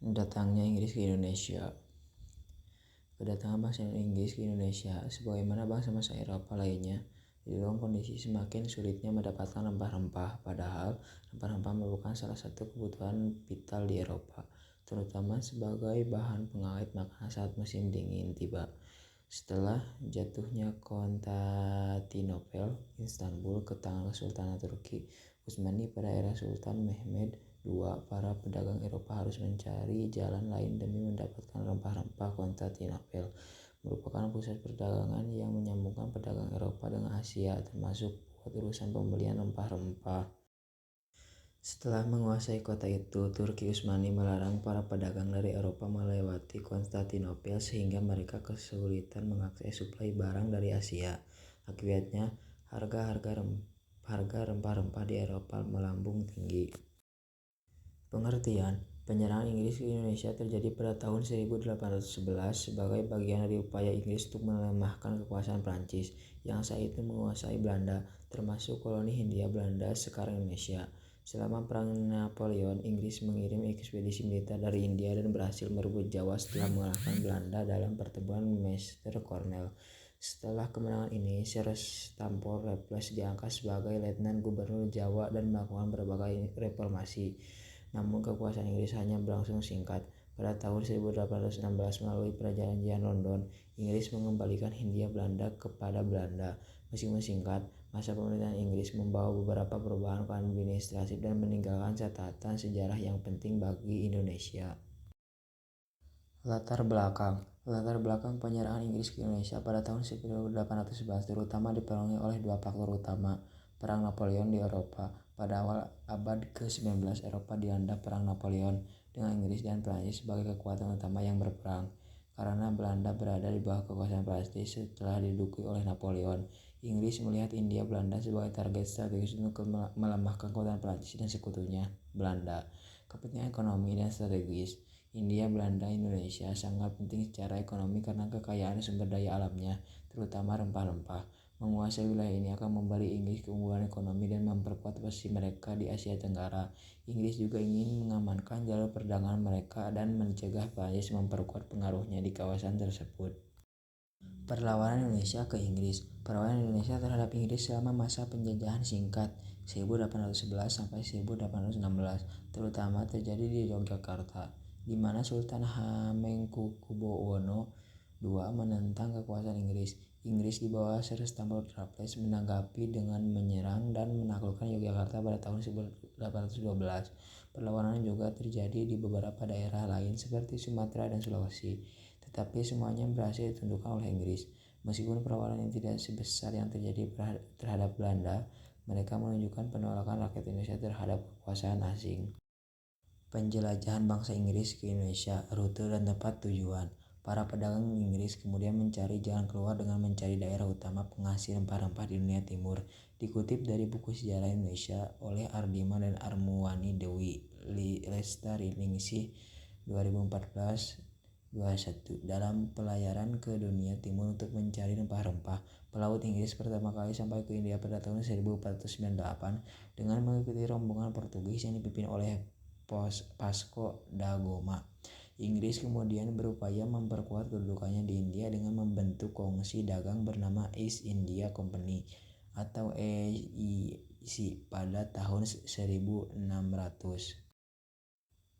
Datangnya Inggris ke Indonesia. Kedatangan bangsa Inggris ke Indonesia, sebagaimana bangsa-bangsa Eropa lainnya, didorong kondisi semakin sulitnya mendapatkan rempah-rempah, padahal rempah-rempah merupakan salah satu kebutuhan vital di Eropa, terutama sebagai bahan pengawet makanan saat musim dingin tiba. Setelah jatuhnya Konstantinopel, Istanbul ke tangan Kesultanan Turki Utsmani pada era Sultan Mehmed II, para pedagang Eropa harus mencari jalan lain demi mendapatkan rempah-rempah. Konstantinopel merupakan pusat perdagangan yang menyambungkan pedagang Eropa dengan Asia, termasuk buat urusan pembelian rempah-rempah. Setelah menguasai kota itu, Turki Utsmani melarang para pedagang dari Eropa melewati Konstantinopel sehingga mereka kesulitan mengakses suplai barang dari Asia. Akibatnya, harga rempah-rempah di Eropa melambung tinggi. Pengertian penyerangan Inggris ke Indonesia terjadi pada tahun 1811 sebagai bagian dari upaya Inggris untuk melemahkan kekuasaan Prancis yang saat itu menguasai Belanda, termasuk koloni Hindia Belanda sekarang Indonesia. Selama Perang Napoleon, Inggris mengirim ekspedisi militer dari India dan berhasil merebut Jawa setelah mengalahkan Belanda dalam pertempuran Meister Cornell. Setelah kemenangan ini, Sir Stamford Raffles diangkat sebagai Letnan Gubernur Jawa dan melakukan berbagai reformasi. Namun kekuasaan Inggris hanya berlangsung singkat. Pada tahun 1816 melalui Perjanjian London, Inggris mengembalikan Hindia Belanda kepada Belanda. Meskipun singkat, masa pemerintahan Inggris membawa beberapa perubahan administratif dan meninggalkan catatan sejarah yang penting bagi Indonesia. Latar belakang penyerangan Inggris ke Indonesia pada tahun 1811 terutama dipengaruhi oleh dua faktor utama. Perang Napoleon di Eropa. Pada awal abad ke-19, Eropa dilanda Perang Napoleon dengan Inggris dan Prancis sebagai kekuatan utama yang berperang. Karena Belanda berada di bawah kekuasaan Prancis setelah diduduki oleh Napoleon, Inggris melihat Hindia Belanda sebagai target strategis untuk melemahkan kekuatan Prancis dan sekutunya, Belanda. Kepentingan ekonomi dan strategis. Hindia Belanda Indonesia sangat penting secara ekonomi karena kekayaan sumber daya alamnya, terutama rempah-rempah. Menguasai wilayah ini akan memberi Inggris keunggulan ekonomi dan memperkuat posisi mereka di Asia Tenggara. Inggris juga ingin mengamankan jalur perdagangan mereka dan mencegah Prancis memperkuat pengaruhnya di kawasan tersebut. Perlawanan Indonesia ke Inggris. Perlawanan Indonesia terhadap Inggris selama masa penjajahan singkat 1811 sampai 1816 terutama terjadi di Yogyakarta, di mana Sultan Hamengkubuwono II menentang kekuasaan Inggris. Inggris di bawah Sir Stamford Raffles menanggapi dengan menyerang dan menaklukkan Yogyakarta pada tahun 1812. Perlawanan juga terjadi di beberapa daerah lain seperti Sumatera dan Sulawesi, tetapi semuanya berhasil ditundukkan oleh Inggris. Meskipun perlawanan yang tidak sebesar yang terjadi terhadap Belanda, mereka menunjukkan penolakan rakyat Indonesia terhadap kekuasaan asing. Penjelajahan bangsa Inggris ke Indonesia, rute dan tempat tujuan. Para pedagang Inggris kemudian mencari jalan keluar dengan mencari daerah utama penghasil rempah-rempah di dunia timur. Dikutip dari buku Sejarah Indonesia oleh Ardiman dan Armuwani Dewi, Lestariningsih 2014-21, dalam pelayaran ke dunia timur untuk mencari rempah-rempah. Pelaut Inggris pertama kali sampai ke India pada tahun 1498 dengan mengikuti rombongan Portugis yang dipimpin oleh Vasco da Gama. Inggris kemudian berupaya memperkuat kedudukannya di India dengan membentuk kongsi dagang bernama East India Company atau EIC pada tahun 1600.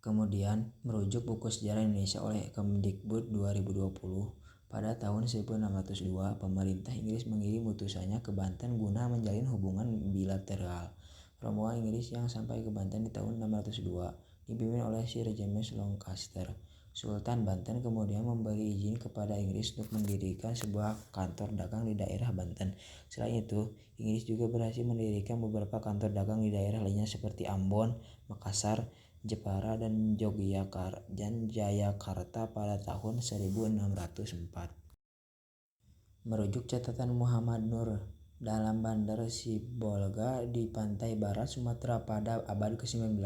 Kemudian merujuk buku Sejarah Indonesia oleh Kemdikbud 2020. Pada tahun 1602, pemerintah Inggris mengirim utusannya ke Banten guna menjalin hubungan bilateral. Rombongan Inggris yang sampai ke Banten di tahun 1602 dipimpin oleh Sir James Lancaster. Sultan Banten kemudian memberi izin kepada Inggris untuk mendirikan sebuah kantor dagang di daerah Banten. Selain itu, Inggris juga berhasil mendirikan beberapa kantor dagang di daerah lainnya seperti Ambon, Makassar, Jepara dan Jayakarta pada tahun 1604. Merujuk catatan Muhammad Nur dalam Bandar Sibolga di pantai barat Sumatera pada abad ke-19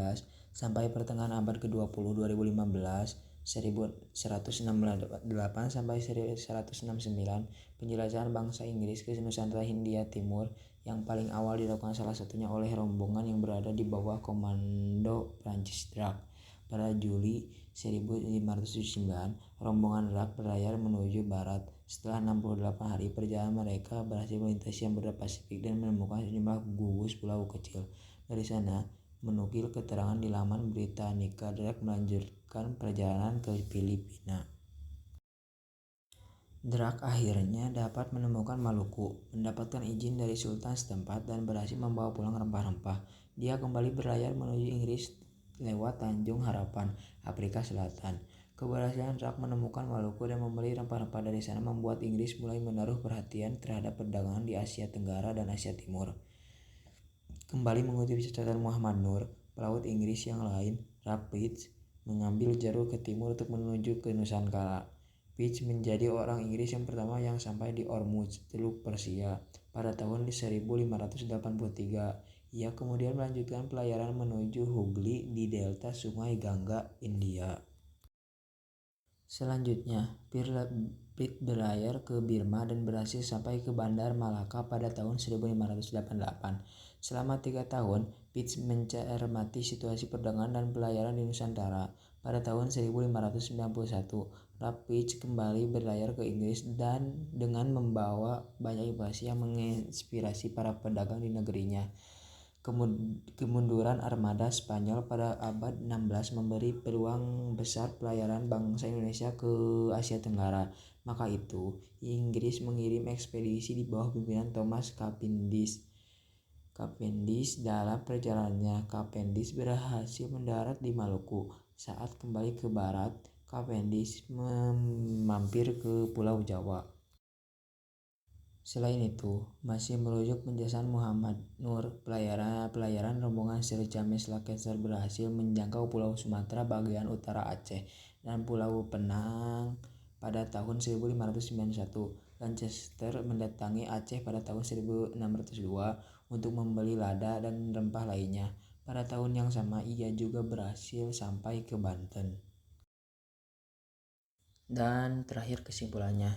sampai pertengahan abad ke-20 2015 1168 sampai 1169, penjelajahan bangsa Inggris ke Nusantara Hindia Timur yang paling awal dilakukan salah satunya oleh rombongan yang berada di bawah komando Prancis Drake. Pada Juli 1509, rombongan Drake berlayar menuju barat. Setelah 68 hari perjalanan, mereka berhasil melintasi Samudra Pasifik dan menemukan sejumlah gugus pulau kecil. Dari sana, menukil keterangan di laman Britannica, Drake melanjutkan perjalanan ke Filipina. Drake akhirnya dapat menemukan Maluku, mendapatkan izin dari sultan setempat, dan berhasil membawa pulang rempah-rempah. Dia kembali berlayar menuju Inggris lewat Tanjung Harapan, Afrika Selatan. Keberhasilan Drake menemukan Maluku dan membeli rempah-rempah dari sana membuat Inggris mulai menaruh perhatian terhadap perdagangan di Asia Tenggara dan Asia Timur. Kembali mengutip catatan Muhammad Nur, pelaut Inggris yang lain, Rapids, mengambil jalur ke timur untuk menuju ke Nusantara. Pitch menjadi orang Inggris yang pertama yang sampai di Ormuz, Teluk Persia, pada tahun 1583. Ia kemudian melanjutkan pelayaran menuju Hooghly di delta Sungai Gangga, India. Selanjutnya, Pitt berlayar ke Burma dan berhasil sampai ke Bandar Malaka pada tahun 1588. Selama 3 tahun, Pitt mencermati situasi perdagangan dan pelayaran di Nusantara. Pada tahun 1591, Rapids kembali berlayar ke Inggris dan dengan membawa banyak informasi yang menginspirasi para pedagang di negerinya. Kemunduran armada Spanyol pada abad 16 memberi peluang besar pelayaran bangsa Indonesia ke Asia Tenggara. Maka itu, Inggris mengirim ekspedisi di bawah pimpinan Thomas Cavendish. Dalam perjalanannya, Cavendish berhasil mendarat di Maluku. Saat kembali ke barat, Cavendish mampir ke Pulau Jawa. Selain itu, masih merujuk penjelasan Muhammad Nur, pelayaran rombongan Sir James Lancaster berhasil menjangkau Pulau Sumatera bagian utara Aceh dan Pulau Penang pada tahun 1591. Lancaster mendatangi Aceh pada tahun 1602 untuk membeli lada dan rempah lainnya. Pada tahun yang sama, ia juga berhasil sampai ke Banten. Dan terakhir kesimpulannya,